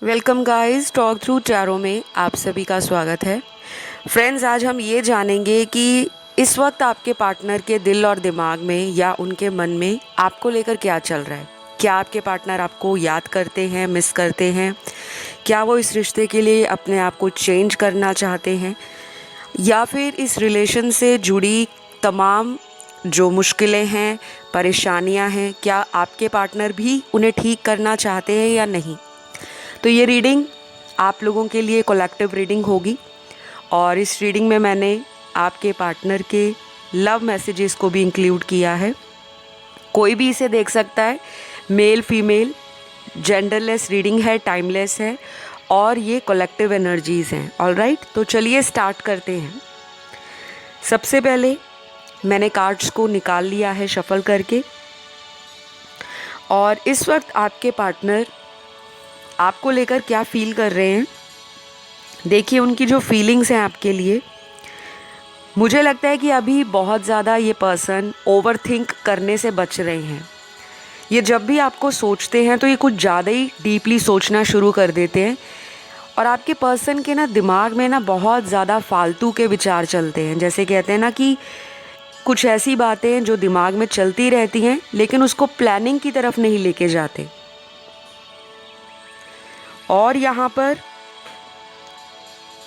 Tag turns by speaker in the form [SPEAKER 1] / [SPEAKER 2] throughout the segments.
[SPEAKER 1] Welcome guys, talk through tarot में आप सभी का स्वागत है। फ्रेंड्स, आज हम ये जानेंगे कि इस वक्त आपके पार्टनर के दिल और दिमाग में या उनके मन में आपको लेकर क्या चल रहा है। क्या आपके पार्टनर आपको याद करते हैं, मिस करते हैं? क्या वो इस रिश्ते के लिए अपने आप को चेंज करना चाहते हैं, या फिर इस रिलेशन से जुड़ी तमाम जो मुश्किलें हैं, परेशानियां हैं, क्या आपके पार्टनर भी उन्हें ठीक करना चाहते हैं या नहीं? तो ये रीडिंग आप लोगों के लिए कलेक्टिव रीडिंग होगी, और इस रीडिंग में मैंने आपके पार्टनर के लव मैसेजेस को भी इंक्लूड किया है। कोई भी इसे देख सकता है, मेल फीमेल, जेंडरलेस रीडिंग है, टाइमलेस है, और ये कलेक्टिव एनर्जीज़ हैं। ऑलराइट, तो चलिए स्टार्ट करते हैं। सबसे पहले मैंने कार्ड्स को निकाल लिया है शफल करके, और इस वक्त आपके पार्टनर आपको लेकर क्या फील कर रहे हैं। देखिए, उनकी जो फीलिंग्स हैं आपके लिए, मुझे लगता है कि अभी बहुत ज़्यादा ये पर्सन ओवरथिंक करने से बच रहे हैं। ये जब भी आपको सोचते हैं तो ये कुछ ज़्यादा ही डीपली सोचना शुरू कर देते हैं, और आपके पर्सन के ना दिमाग में ना बहुत ज़्यादा फालतू के विचार चलते हैं। जैसे कहते हैं ना कि कुछ ऐसी बातें हैं जो दिमाग में चलती रहती हैं, लेकिन उसको प्लानिंग की तरफ नहीं लेके जाते। और यहाँ पर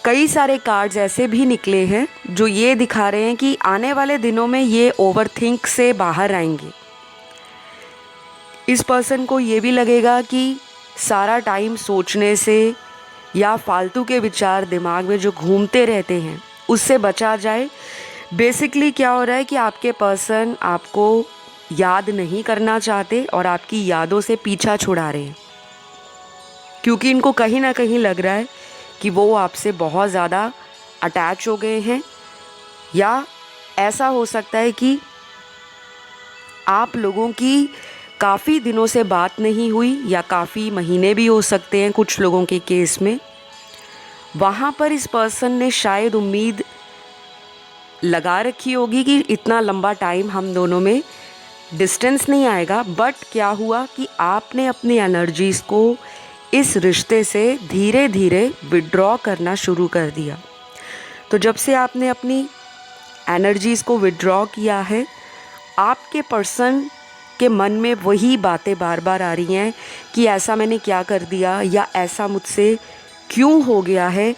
[SPEAKER 1] कई सारे कार्ड्स ऐसे भी निकले हैं जो ये दिखा रहे हैं कि आने वाले दिनों में ये ओवरथिंक से बाहर आएंगे। इस पर्सन को ये भी लगेगा कि सारा टाइम सोचने से या फालतू के विचार दिमाग में जो घूमते रहते हैं उससे बचा जाए। बेसिकली क्या हो रहा है कि आपके पर्सन आपको याद नहीं करना चाहते और आपकी यादों से पीछा छुड़ा रहे हैं, क्योंकि इनको कहीं ना कहीं लग रहा है कि वो आपसे बहुत ज़्यादा अटैच हो गए हैं, या ऐसा हो सकता है कि आप लोगों की काफ़ी दिनों से बात नहीं हुई, या काफ़ी महीने भी हो सकते हैं कुछ लोगों के केस में। वहाँ पर इस पर्सन ने शायद उम्मीद लगा रखी होगी कि इतना लंबा टाइम हम दोनों में डिस्टेंस नहीं आएगा, बट क्या हुआ कि आपने अपनी एनर्जीज़ को इस रिश्ते से धीरे धीरे विड्रॉ करना शुरू कर दिया। तो जब से आपने अपनी एनर्जीज़ को विड्रॉ किया है, आपके पर्सन के मन में वही बातें बार बार आ रही हैं कि ऐसा मैंने क्या कर दिया, या ऐसा मुझसे क्यों हो गया है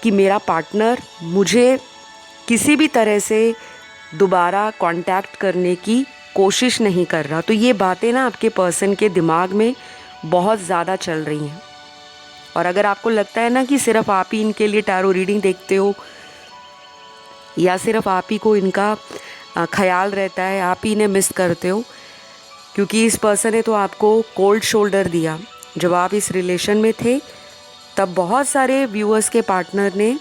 [SPEAKER 1] कि मेरा पार्टनर मुझे किसी भी तरह से दोबारा कांटेक्ट करने की कोशिश नहीं कर रहा। तो ये बातें ना आपके पर्सन के दिमाग में बहुत ज़्यादा चल रही हैं। और अगर आपको लगता है ना कि सिर्फ आप ही इनके लिए टैरो रीडिंग देखते हो, या सिर्फ आप ही को इनका ख्याल रहता है, आप ही इन्हें मिस करते हो, क्योंकि इस पर्सन ने तो आपको कोल्ड शोल्डर दिया जब आप इस रिलेशन में थे। तब बहुत सारे व्यूअर्स के पार्टनर ने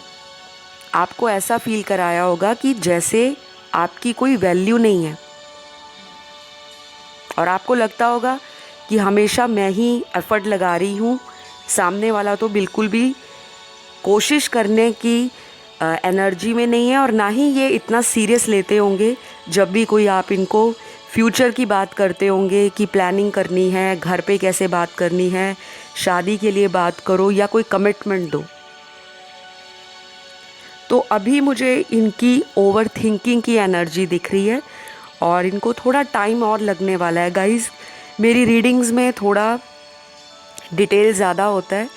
[SPEAKER 1] आपको ऐसा फील कराया होगा कि जैसे आपकी कोई वैल्यू नहीं है, और आपको लगता होगा कि हमेशा मैं ही एफ़र्ट लगा रही हूँ, सामने वाला तो बिल्कुल भी कोशिश करने की एनर्जी में नहीं है, और ना ही ये इतना सीरियस लेते होंगे जब भी कोई आप इनको फ्यूचर की बात करते होंगे कि प्लानिंग करनी है, घर पे कैसे बात करनी है, शादी के लिए बात करो या कोई कमिटमेंट दो। तो अभी मुझे इनकी ओवर थिंकिंग की एनर्जी दिख रही है, और इनको थोड़ा टाइम और लगने वाला है। गाइज़, मेरी रीडिंग्स में थोड़ा डिटेल ज़्यादा होता है,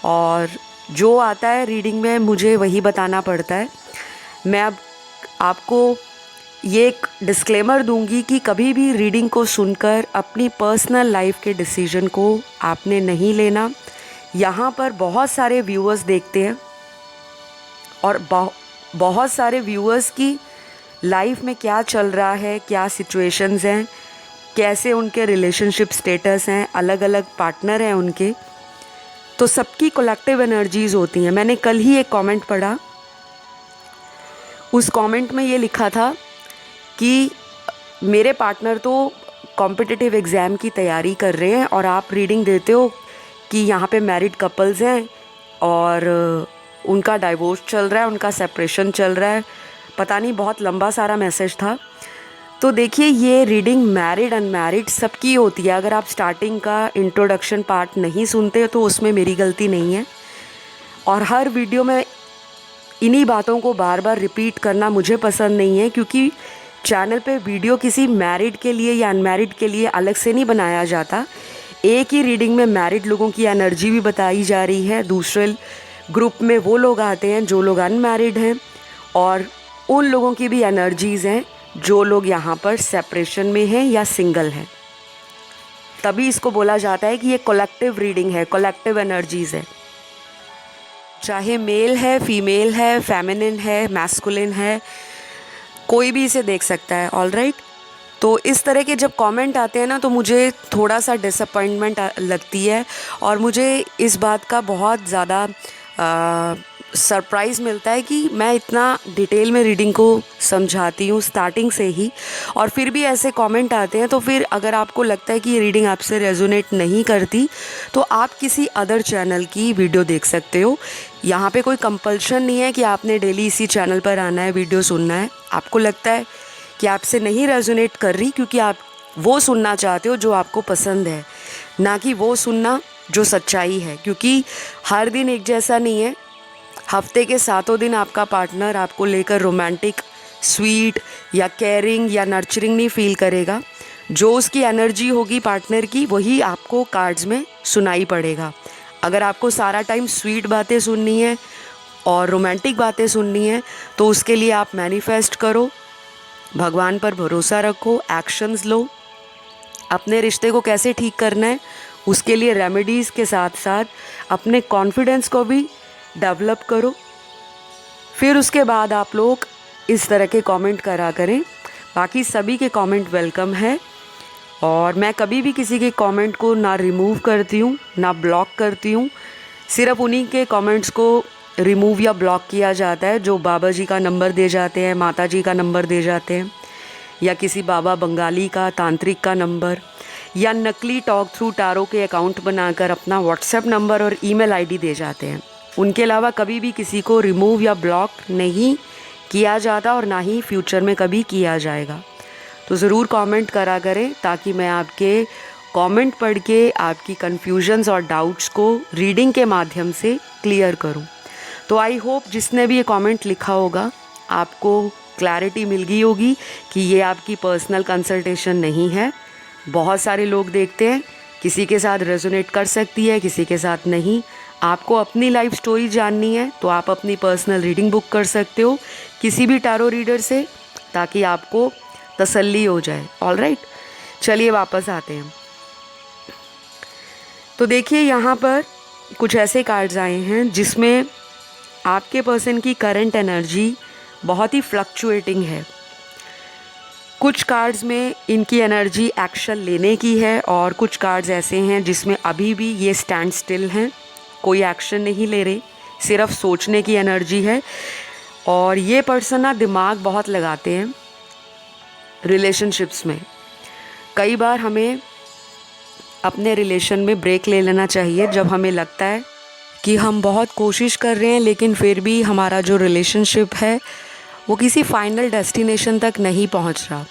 [SPEAKER 1] और जो आता है रीडिंग में मुझे वही बताना पड़ता है। मैं अब आपको ये एक डिस्क्लेमर दूंगी कि कभी भी रीडिंग को सुनकर अपनी पर्सनल लाइफ के डिसीजन को आपने नहीं लेना। यहाँ पर बहुत सारे व्यूअर्स देखते हैं, और बहुत सारे व्यूअर्स की लाइफ में क्या चल रहा है, क्या सिचुएशंस हैं, कैसे उनके रिलेशनशिप स्टेटस हैं, अलग अलग पार्टनर हैं उनके, तो सबकी कलेक्टिव एनर्जीज़ होती हैं। मैंने कल ही एक कमेंट पढ़ा, उस कमेंट में ये लिखा था कि मेरे पार्टनर तो कॉम्पिटिटिव एग्ज़ाम की तैयारी कर रहे हैं, और आप रीडिंग देते हो कि यहाँ पे मैरिड कपल्स हैं और उनका डाइवोर्स चल रहा है, उनका सेपरेशन चल रहा है। पता नहीं, बहुत लंबा सारा मैसेज था। तो देखिए, ये रीडिंग मैरिड अनमैरिड सबकी होती है। अगर आप स्टार्टिंग का इंट्रोडक्शन पार्ट नहीं सुनते तो उसमें मेरी गलती नहीं है, और हर वीडियो में इन्हीं बातों को बार बार रिपीट करना मुझे पसंद नहीं है, क्योंकि चैनल पे वीडियो किसी मैरिड के लिए या अनमैरिड के लिए अलग से नहीं बनाया जाता। एक ही रीडिंग में मैरिड लोगों की एनर्जी भी बताई जा रही है, दूसरे ग्रुप में वो लोग आते हैं जो लोग अनमैरिड हैं, और उन लोगों की भी एनर्जीज़ हैं जो लोग यहाँ पर सेपरेशन में हैं या सिंगल हैं। तभी इसको बोला जाता है कि ये कलेक्टिव रीडिंग है, कलेक्टिव एनर्जीज़ है। चाहे मेल है, फीमेल है, फेमिनिन है, मैस्कुलिन है, कोई भी इसे देख सकता है। ऑलराइट, तो इस तरह के जब कमेंट आते हैं ना, तो मुझे थोड़ा सा डिसअपॉइंटमेंट लगती है, और मुझे इस बात का बहुत ज़्यादा सरप्राइज़ मिलता है कि मैं इतना डिटेल में रीडिंग को समझाती हूँ स्टार्टिंग से ही, और फिर भी ऐसे कमेंट आते हैं। तो फिर अगर आपको लगता है कि ये रीडिंग आपसे रेजोनेट नहीं करती, तो आप किसी अदर चैनल की वीडियो देख सकते हो। यहाँ पे कोई कंपल्शन नहीं है कि आपने डेली इसी चैनल पर आना है, वीडियो सुनना है। आपको लगता है कि आपसे नहीं रेजोनेट कर रही, क्योंकि आप वो सुनना चाहते हो जो आपको पसंद है, ना कि वो सुनना जो सच्चाई है। क्योंकि हर दिन एक जैसा नहीं है। हफ्ते के 7 दिन आपका पार्टनर आपको लेकर रोमांटिक, स्वीट या केयरिंग या नर्चरिंग नहीं फील करेगा। जो उसकी एनर्जी होगी पार्टनर की, वही आपको कार्ड्स में सुनाई पड़ेगा। अगर आपको सारा टाइम स्वीट बातें सुननी है और रोमांटिक बातें सुननी है, तो उसके लिए आप मैनिफेस्ट करो, भगवान पर भरोसा रखो, एक्शंस लो। अपने रिश्ते को कैसे ठीक करना है, उसके लिए रेमेडीज़ के साथ साथ अपने कॉन्फिडेंस को भी डेवलप करो। फिर उसके बाद आप लोग इस तरह के कमेंट करा करें। बाकी सभी के कमेंट वेलकम है, और मैं कभी भी किसी के कमेंट को ना रिमूव करती हूँ ना ब्लॉक करती हूँ। सिर्फ उन्हीं के कमेंट्स को रिमूव या ब्लॉक किया जाता है जो बाबा जी का नंबर दे जाते हैं, माता जी का नंबर दे जाते हैं, या किसी बाबा बंगाली का, तांत्रिक का नंबर, या नकली टॉक थ्रू टारो के अकाउंट बनाकर अपना व्हाट्सएप नंबर और ईमेल आईडी दे जाते हैं। उनके अलावा कभी भी किसी को रिमूव या ब्लॉक नहीं किया जाता, और ना ही फ्यूचर में कभी किया जाएगा। तो ज़रूर कमेंट करा करें, ताकि मैं आपके कमेंट पढ़ के आपकी कन्फ्यूजन्स और डाउट्स को रीडिंग के माध्यम से क्लियर करूं। तो आई होप जिसने भी ये कमेंट लिखा होगा, आपको क्लैरिटी मिल गई होगी कि ये आपकी पर्सनल कंसल्टेशन नहीं है। बहुत सारे लोग देखते हैं, किसी के साथ रेजोनेट कर सकती है, किसी के साथ नहीं। आपको अपनी लाइफ स्टोरी जाननी है तो आप अपनी पर्सनल रीडिंग बुक कर सकते हो किसी भी टारो रीडर से, ताकि आपको तसल्ली हो जाए। ऑलराइट, चलिए वापस आते हैं। तो देखिए, यहाँ पर कुछ ऐसे कार्ड्स आए हैं जिसमें आपके पर्सन की करंट एनर्जी बहुत ही फ्लक्चुएटिंग है। कुछ कार्ड्स में इनकी एनर्जी एक्शन लेने की है, और कुछ कार्ड्स ऐसे हैं जिसमें अभी भी ये स्टैंड स्टिल हैं, कोई एक्शन नहीं ले रहे, सिर्फ सोचने की एनर्जी है। और ये पर्सन ना दिमाग बहुत लगाते हैं रिलेशनशिप्स में। कई बार हमें अपने रिलेशन में ब्रेक ले लेना चाहिए जब हमें लगता है कि हम बहुत कोशिश कर रहे हैं, लेकिन फिर भी हमारा जो रिलेशनशिप है वो किसी फाइनल डेस्टिनेशन तक नहीं पहुंच रहा।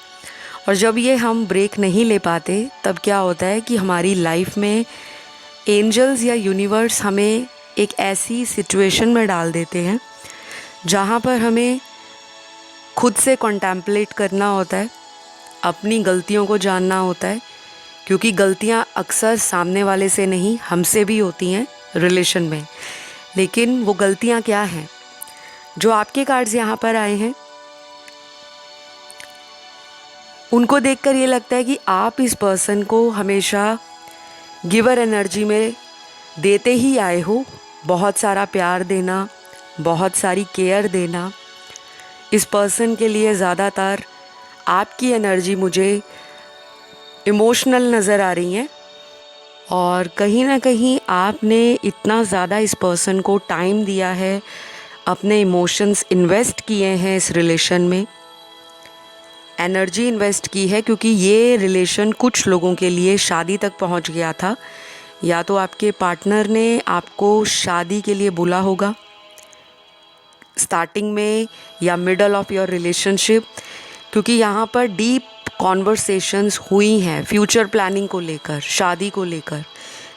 [SPEAKER 1] और जब ये हम ब्रेक नहीं ले पाते, तब क्या होता है कि हमारी लाइफ में एंजल्स या यूनिवर्स हमें एक ऐसी सिचुएशन में डाल देते हैं जहाँ पर हमें खुद से कॉन्टेम्पलेट करना होता है, अपनी गलतियों को जानना होता है, क्योंकि गलतियाँ अक्सर सामने वाले से नहीं, हमसे भी होती हैं रिलेशन में। लेकिन वो गलतियाँ क्या हैं? जो आपके कार्ड्स यहाँ पर आए हैं, उनको देखकर ये लगता है कि आप इस पर्सन को हमेशा गिवर एनर्जी में देते ही आए हो। बहुत सारा प्यार देना, बहुत सारी केयर देना। इस पर्सन के लिए ज़्यादातर आपकी एनर्जी मुझे इमोशनल नज़र आ रही है, और कहीं ना कहीं आपने इतना ज़्यादा इस पर्सन को टाइम दिया है, अपने इमोशंस इन्वेस्ट किए हैं इस रिलेशन में, एनर्जी इन्वेस्ट की है, क्योंकि ये रिलेशन कुछ लोगों के लिए शादी तक पहुंच गया था। या तो आपके पार्टनर ने आपको शादी के लिए बोला होगा स्टार्टिंग में, या मिडल ऑफ योर रिलेशनशिप, क्योंकि यहाँ पर डीप कॉन्वर्सेशंस हुई हैं फ्यूचर प्लानिंग को लेकर, शादी को लेकर।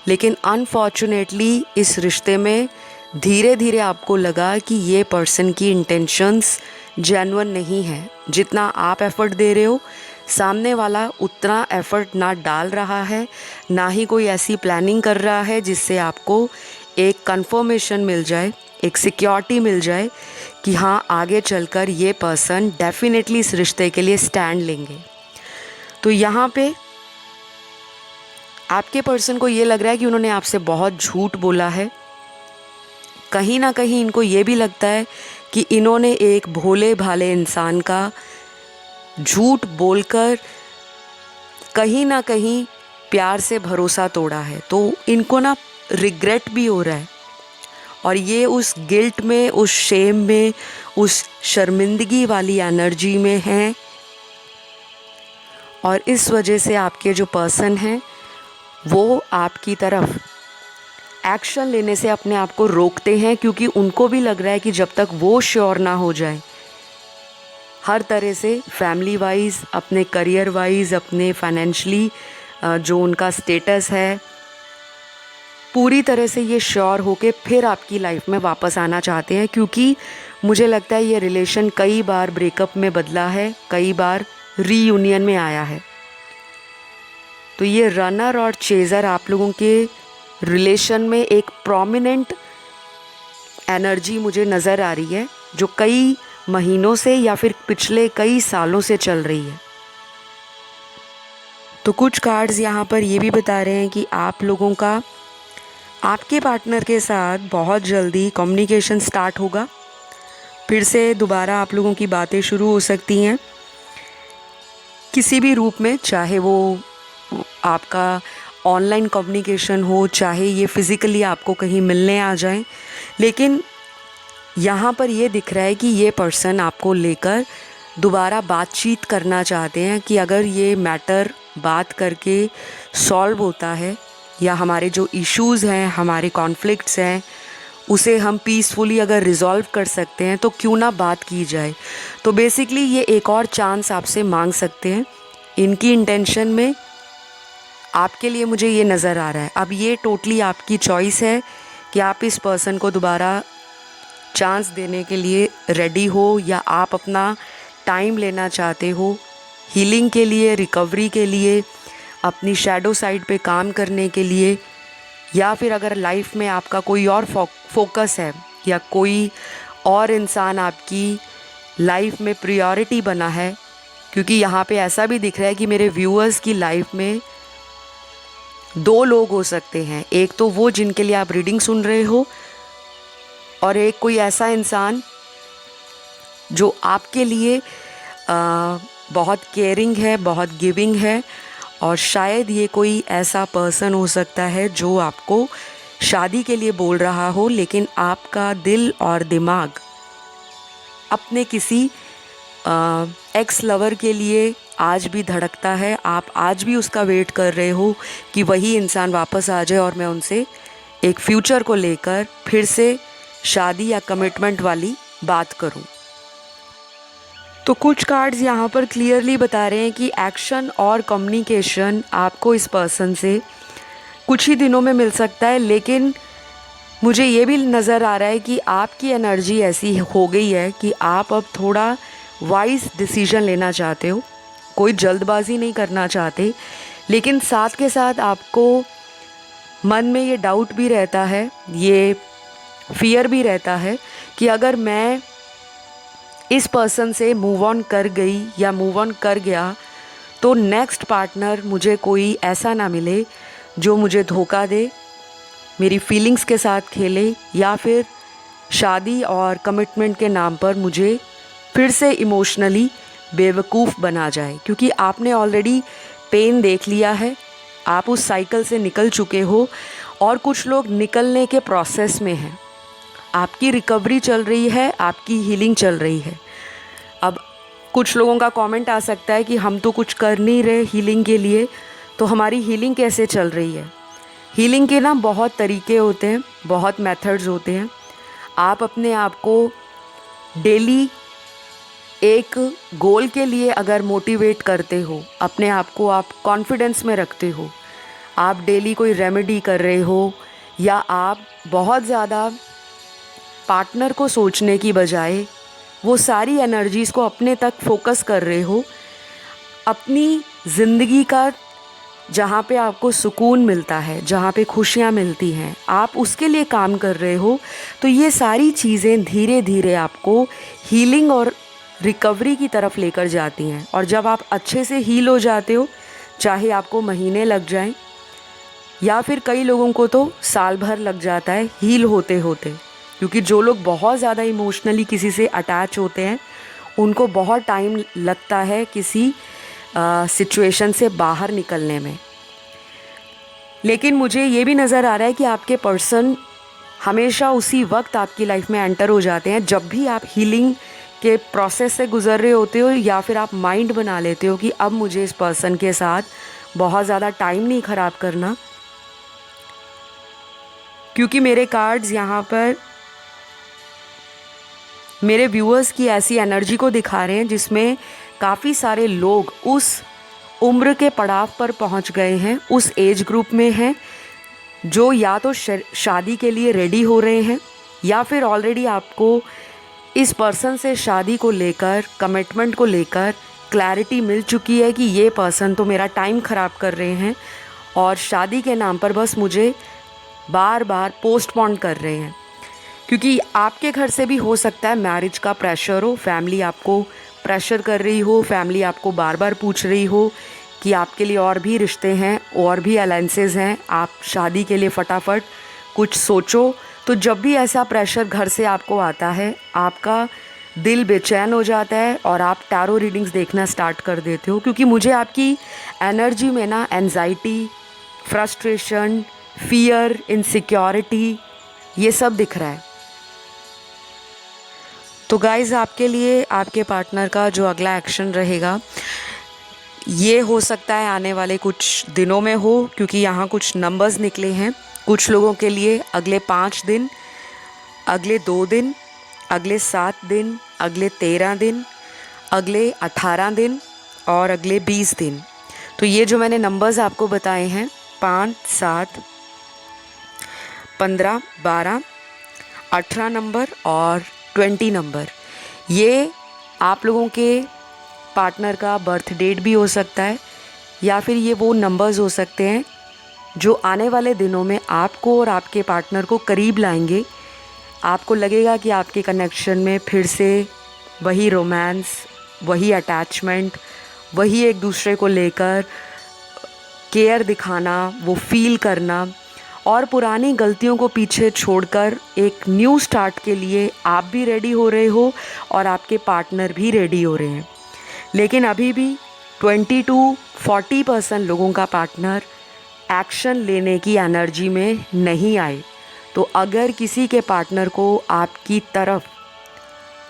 [SPEAKER 1] लेकिन अनफॉर्चुनेटली इस रिश्ते में धीरे धीरे आपको लगा कि ये पर्सन की इंटेंशंस जेन्युइन नहीं है। जितना आप एफ़र्ट दे रहे हो, सामने वाला उतना एफ़र्ट ना डाल रहा है, ना ही कोई ऐसी प्लानिंग कर रहा है जिससे आपको एक कंफर्मेशन मिल जाए, एक सिक्योरिटी मिल जाए कि हाँ, आगे चलकर ये पर्सन डेफिनेटली इस रिश्ते के लिए स्टैंड लेंगे। तो यहाँ पे आपके पर्सन को ये लग रहा है कि उन्होंने आपसे बहुत झूठ बोला है। कहीं ना कहीं इनको ये भी लगता है कि इन्होंने एक भोले भाले इंसान का झूठ बोलकर कहीं ना कहीं प्यार से भरोसा तोड़ा है। तो इनको ना रिग्रेट भी हो रहा है, और ये उस गिल्ट में, उस शेम में, उस शर्मिंदगी वाली एनर्जी में हैं। और इस वजह से आपके जो पर्सन हैं वो आपकी तरफ एक्शन लेने से अपने आप को रोकते हैं, क्योंकि उनको भी लग रहा है कि जब तक वो श्योर ना हो जाए हर तरह से, फैमिली वाइज, अपने करियर वाइज, अपने फाइनेंशली जो उनका स्टेटस है, पूरी तरह से ये श्योर होके फिर आपकी लाइफ में वापस आना चाहते हैं। क्योंकि मुझे लगता है ये रिलेशन कई बार ब्रेकअप में बदला है, कई बार रीयूनियन में आया है। तो ये रनर और चेज़र आप लोगों के रिलेशन में एक प्रोमिनेंट एनर्जी मुझे नज़र आ रही है, जो कई महीनों से या फिर पिछले कई सालों से चल रही है। तो कुछ कार्ड्स यहाँ पर ये भी बता रहे हैं कि आप लोगों का आपके पार्टनर के साथ बहुत जल्दी कम्युनिकेशन स्टार्ट होगा। फिर से दोबारा आप लोगों की बातें शुरू हो सकती हैं किसी भी रूप में, चाहे वो आपका ऑनलाइन कम्युनिकेशन हो, चाहे ये फ़िज़िकली आपको कहीं मिलने आ जाएं। लेकिन यहाँ पर ये दिख रहा है कि ये पर्सन आपको लेकर दोबारा बातचीत करना चाहते हैं कि अगर ये मैटर बात करके सॉल्व होता है, या हमारे जो इश्यूज़ हैं, हमारे कॉन्फ्लिक्ट्स हैं, उसे हम पीसफुली अगर रिज़ॉल्व कर सकते हैं तो क्यों ना बात की जाए। तो बेसिकली ये एक और चांस आपसे मांग सकते हैं। इनकी इंटेंशन में आपके लिए मुझे ये नज़र आ रहा है। अब ये टोटली आपकी चॉइस है कि आप इस पर्सन को दोबारा चांस देने के लिए रेडी हो, या आप अपना टाइम लेना चाहते हो हीलिंग के लिए, रिकवरी के लिए, अपनी शैडो साइड पे काम करने के लिए, या फिर अगर लाइफ में आपका कोई और फोकस है, या कोई और इंसान आपकी लाइफ में प्रायोरिटी बना है। क्योंकि यहाँ पे ऐसा भी दिख रहा है कि मेरे व्यूअर्स की लाइफ में दो लोग हो सकते हैं। एक तो वो जिनके लिए आप रीडिंग सुन रहे हो, और एक कोई ऐसा इंसान जो आपके लिए बहुत केयरिंग है, बहुत गिविंग है। और शायद ये कोई ऐसा पर्सन हो सकता है जो आपको शादी के लिए बोल रहा हो, लेकिन आपका दिल और दिमाग अपने किसी एक्स लवर के लिए आज भी धड़कता है। आप आज भी उसका वेट कर रहे हो कि वही इंसान वापस आ जाए और मैं उनसे एक फ्यूचर को लेकर फिर से शादी या कमिटमेंट वाली बात करूं। तो कुछ कार्ड्स यहाँ पर क्लियरली बता रहे हैं कि एक्शन और कम्युनिकेशन आपको इस पर्सन से कुछ ही दिनों में मिल सकता है। लेकिन मुझे ये भी नज़र आ रहा है कि आपकी एनर्जी ऐसी हो गई है कि आप अब थोड़ा वाइज डिसीजन लेना चाहते हो, कोई जल्दबाजी नहीं करना चाहते। लेकिन साथ के साथ आपको मन में ये डाउट भी रहता है, ये फियर भी रहता है कि अगर मैं इस पर्सन से मूव ऑन कर गई या मूव ऑन कर गया तो नेक्स्ट पार्टनर मुझे कोई ऐसा ना मिले जो मुझे धोखा दे, मेरी फीलिंग्स के साथ खेले, या फिर शादी और कमिटमेंट के नाम पर मुझे फिर से इमोशनली बेवकूफ़ बना जाए। क्योंकि आपने ऑलरेडी पेन देख लिया है, आप उस साइकिल से निकल चुके हो, और कुछ लोग निकलने के प्रोसेस में हैं। आपकी रिकवरी चल रही है, आपकी हीलिंग चल रही है। अब कुछ लोगों का कमेंट आ सकता है कि हम तो कुछ कर नहीं रहे हीलिंग के लिए, तो हमारी हीलिंग कैसे चल रही है। हीलिंग के ना बहुत तरीके होते हैं, बहुत मेथड्स होते हैं। आप अपने आप को डेली एक गोल के लिए अगर मोटिवेट करते हो, अपने आप को आप कॉन्फिडेंस में रखते हो, आप डेली कोई रेमेडी कर रहे हो, या आप बहुत ज़्यादा पार्टनर को सोचने की बजाय वो सारी एनर्जीज़ को अपने तक फोकस कर रहे हो, अपनी ज़िंदगी का जहाँ पे आपको सुकून मिलता है, जहाँ पे खुशियाँ मिलती हैं, आप उसके लिए काम कर रहे हो, तो ये सारी चीज़ें धीरे धीरे आपको हीलिंग और रिकवरी की तरफ लेकर जाती हैं। और जब आप अच्छे से हील हो जाते हो, चाहे आपको महीने लग जाएं या फिर कई लोगों को तो साल भर लग जाता है हील होते होते, क्योंकि जो लोग बहुत ज़्यादा इमोशनली किसी से अटैच होते हैं उनको बहुत टाइम लगता है किसी सिचुएशन से बाहर निकलने में। लेकिन मुझे ये भी नज़र आ रहा है कि आपके पर्सन हमेशा उसी वक्त आपकी लाइफ में एंटर हो जाते हैं जब भी आप हीलिंग के प्रोसेस से गुज़र रहे होते हो, या फिर आप माइंड बना लेते हो कि अब मुझे इस पर्सन के साथ बहुत ज़्यादा टाइम नहीं ख़राब करना। क्योंकि मेरे कार्ड्स यहाँ पर मेरे व्यूअर्स की ऐसी एनर्जी को दिखा रहे हैं जिसमें काफ़ी सारे लोग उस उम्र के पड़ाव पर पहुँच गए हैं, उस एज ग्रुप में हैं जो या तो शादी के लिए रेडी हो रहे हैं, या फिर ऑलरेडी आपको इस पर्सन से शादी को लेकर, कमिटमेंट को लेकर क्लैरिटी मिल चुकी है कि ये पर्सन तो मेरा टाइम ख़राब कर रहे हैं और शादी के नाम पर बस मुझे बार बार पोस्टपोन कर रहे हैं। क्योंकि आपके घर से भी हो सकता है मैरिज का प्रेशर हो, फैमिली आपको प्रेशर कर रही हो, फैमिली आपको बार बार पूछ रही हो कि आपके लिए और भी रिश्ते हैं, और भी अलायंसेस हैं, आप शादी के लिए फटाफट कुछ सोचो। तो जब भी ऐसा प्रेशर घर से आपको आता है, आपका दिल बेचैन हो जाता है और आप टैरो रीडिंग्स देखना स्टार्ट कर देते हो, क्योंकि मुझे आपकी एनर्जी में ना एंजाइटी, फ्रस्ट्रेशन, फियर, इनसिक्योरिटी, ये सब दिख रहा है। तो गाइज़, आपके लिए आपके पार्टनर का जो अगला एक्शन रहेगा ये हो सकता है आने वाले कुछ दिनों में हो, क्योंकि यहाँ कुछ नंबर्स निकले हैं। कुछ लोगों के लिए अगले 5 दिन, अगले 2 दिन, अगले 7 दिन, अगले 13 दिन, अगले 18 दिन और अगले 20 दिन। तो ये जो मैंने नंबर्स आपको बताए हैं 5, 7, 15, 12, 18 नंबर और 20 नंबर, ये आप लोगों के पार्टनर का बर्थ डेट भी हो सकता है, या फिर ये वो नंबर्स हो सकते हैं जो आने वाले दिनों में आपको और आपके पार्टनर को करीब लाएंगे। आपको लगेगा कि आपके कनेक्शन में फिर से वही रोमांस, वही अटैचमेंट, वही एक दूसरे को लेकर केयर दिखाना, वो फील करना, और पुरानी गलतियों को पीछे छोड़कर एक न्यू स्टार्ट के लिए आप भी रेडी हो रहे हो और आपके पार्टनर भी रेडी हो रहे हैं। लेकिन अभी भी 20-40% लोगों का पार्टनर एक्शन लेने की एनर्जी में नहीं आए। तो अगर किसी के पार्टनर को आपकी तरफ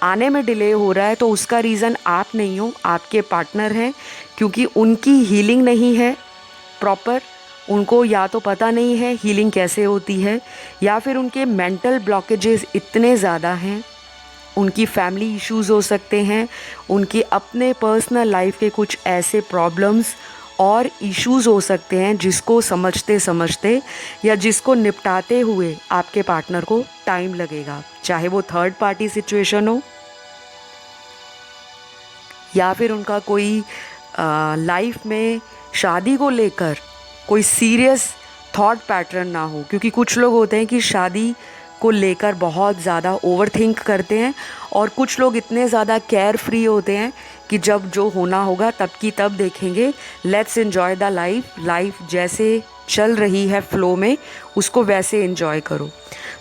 [SPEAKER 1] आने में डिले हो रहा है तो उसका रीज़न आप नहीं हो, आपके पार्टनर हैं, क्योंकि उनकी हीलिंग नहीं है प्रॉपर। उनको या तो पता नहीं है हीलिंग कैसे होती है, या फिर उनके मेंटल ब्लॉकेजेस इतने ज़्यादा हैं, उनकी फैमिली इश्यूज़ हो सकते हैं, उनके अपने पर्सनल लाइफ के कुछ ऐसे प्रॉब्लम्स और इश्यूज़ हो सकते हैं जिसको समझते समझते या जिसको निपटाते हुए आपके पार्टनर को टाइम लगेगा। चाहे वो थर्ड पार्टी सिचुएशन हो, या फिर उनका कोई लाइफ में शादी को लेकर कोई सीरियस थॉट पैटर्न ना हो। क्योंकि कुछ लोग होते हैं कि शादी को लेकर बहुत ज़्यादा ओवरथिंक करते हैं, और कुछ लोग इतने ज़्यादा केयर फ्री होते हैं कि जब जो होना होगा तब की तब देखेंगे। लेट्स एन्जॉय द लाइफ जैसे चल रही है फ्लो में, उसको वैसे एन्जॉय करो।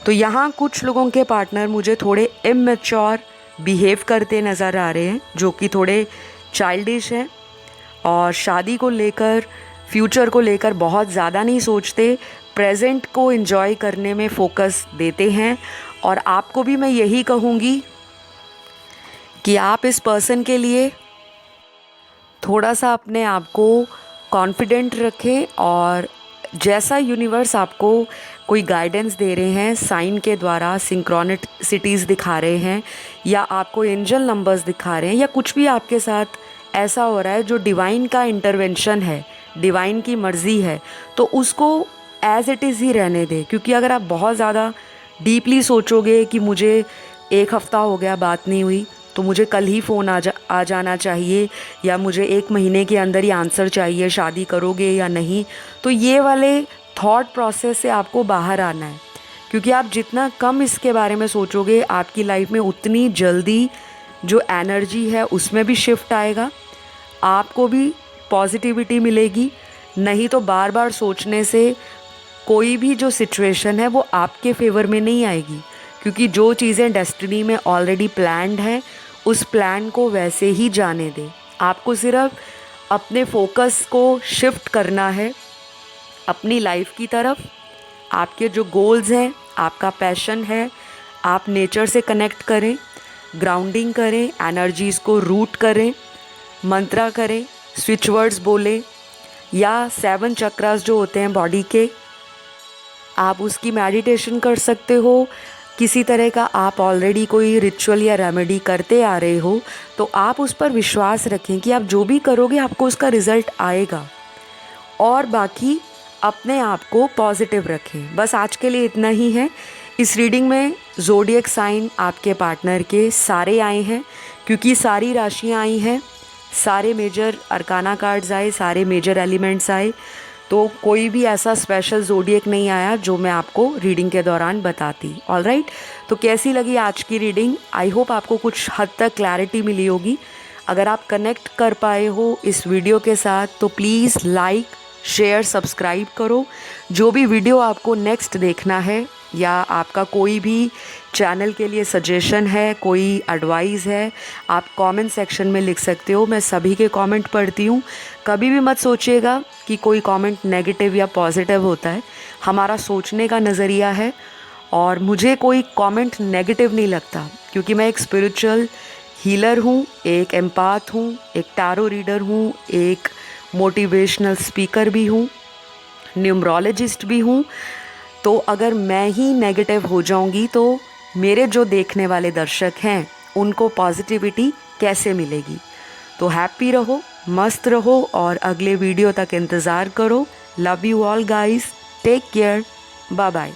[SPEAKER 1] तो यहाँ कुछ लोगों के पार्टनर मुझे थोड़े इमैच्योर बिहेव करते नज़र आ रहे हैं, जो कि थोड़े चाइल्डिश हैं और शादी को लेकर, फ्यूचर को लेकर बहुत ज़्यादा नहीं सोचते, प्रेजेंट को एंजॉय करने में फोकस देते हैं। और आपको भी मैं यही कहूँगी कि आप इस पर्सन के लिए थोड़ा सा अपने आप को कॉन्फिडेंट रखें, और जैसा यूनिवर्स आपको कोई गाइडेंस दे रहे हैं, साइन के द्वारा सिंक्रोनिसिटीज़ दिखा रहे हैं, या आपको एंजल नंबर्स दिखा रहे हैं, या कुछ भी आपके साथ ऐसा हो रहा है जो डिवाइन का इंटरवेंशन है, डिवाइन की मर्ज़ी है, तो उसको एज़ इट इज़ ही रहने दें। क्योंकि अगर आप बहुत ज़्यादा डीपली सोचोगे कि मुझे 1 हफ़्ता हो गया बात नहीं हुई, तो मुझे कल ही फ़ोन आ जाना चाहिए, या मुझे 1 महीने के अंदर ही आंसर चाहिए, शादी करोगे या नहीं, तो ये वाले थॉट प्रोसेस से आपको बाहर आना है। क्योंकि आप जितना कम इसके बारे में सोचोगे, आपकी लाइफ में उतनी जल्दी जो एनर्जी है उसमें भी शिफ्ट आएगा, आपको भी पॉजिटिविटी मिलेगी। नहीं तो बार बार सोचने से कोई भी जो सिचुएशन है वो आपके फेवर में नहीं आएगी। क्योंकि जो चीज़ें डेस्टिनी में ऑलरेडी प्लान्ड हैं, उस प्लान को वैसे ही जाने दें। आपको सिर्फ अपने फोकस को शिफ्ट करना है अपनी लाइफ की तरफ। आपके जो गोल्स हैं, आपका पैशन है, आप नेचर से कनेक्ट करें, ग्राउंडिंग करें, एनर्जीज़ को रूट करें, मंत्रा करें, स्विच वर्ड्स बोलें, या 7 चक्रास जो होते हैं बॉडी के, आप उसकी मेडिटेशन कर सकते हो। किसी तरह का आप ऑलरेडी कोई रिचुअल या रेमेडी करते आ रहे हो, तो आप उस पर विश्वास रखें कि आप जो भी करोगे आपको उसका रिज़ल्ट आएगा। और बाकी अपने आप को पॉजिटिव रखें। बस आज के लिए इतना ही है। इस रीडिंग में ज़ोडिएक साइन आपके पार्टनर के सारे आए हैं, क्योंकि सारी राशियाँ आई हैं, सारे मेजर अरकाना कार्ड्स आए, सारे मेजर एलिमेंट्स आए, तो कोई भी ऐसा स्पेशल ज़ोडिएक नहीं आया जो मैं आपको रीडिंग के दौरान बताती। ऑलराइट, तो कैसी लगी आज की रीडिंग? आई होप आपको कुछ हद तक क्लैरिटी मिली होगी। अगर आप कनेक्ट कर पाए हो इस वीडियो के साथ, तो प्लीज़ लाइक, शेयर, सब्सक्राइब करो। जो भी वीडियो आपको नेक्स्ट देखना है, या आपका कोई भी चैनल के लिए सजेशन है, कोई एडवाइस है, आप कमेंट सेक्शन में लिख सकते हो। मैं सभी के कमेंट पढ़ती हूँ। कभी भी मत सोचिएगा कि कोई कमेंट नेगेटिव या पॉजिटिव होता है। हमारा सोचने का नज़रिया है, और मुझे कोई कमेंट नेगेटिव नहीं लगता, क्योंकि मैं एक स्पिरिचुअल हीलर हूँ, एक एम्पाथ हूँ, एक टैरो रीडर हूँ, एक मोटिवेशनल स्पीकर भी हूँ, न्यूमरोलॉजिस्ट भी हूँ। तो अगर मैं ही नेगेटिव हो जाऊंगी, तो मेरे जो देखने वाले दर्शक हैं उनको पॉजिटिविटी कैसे मिलेगी? तो हैप्पी रहो, मस्त रहो, और अगले वीडियो तक इंतज़ार करो। Love you all guys, take care, bye bye.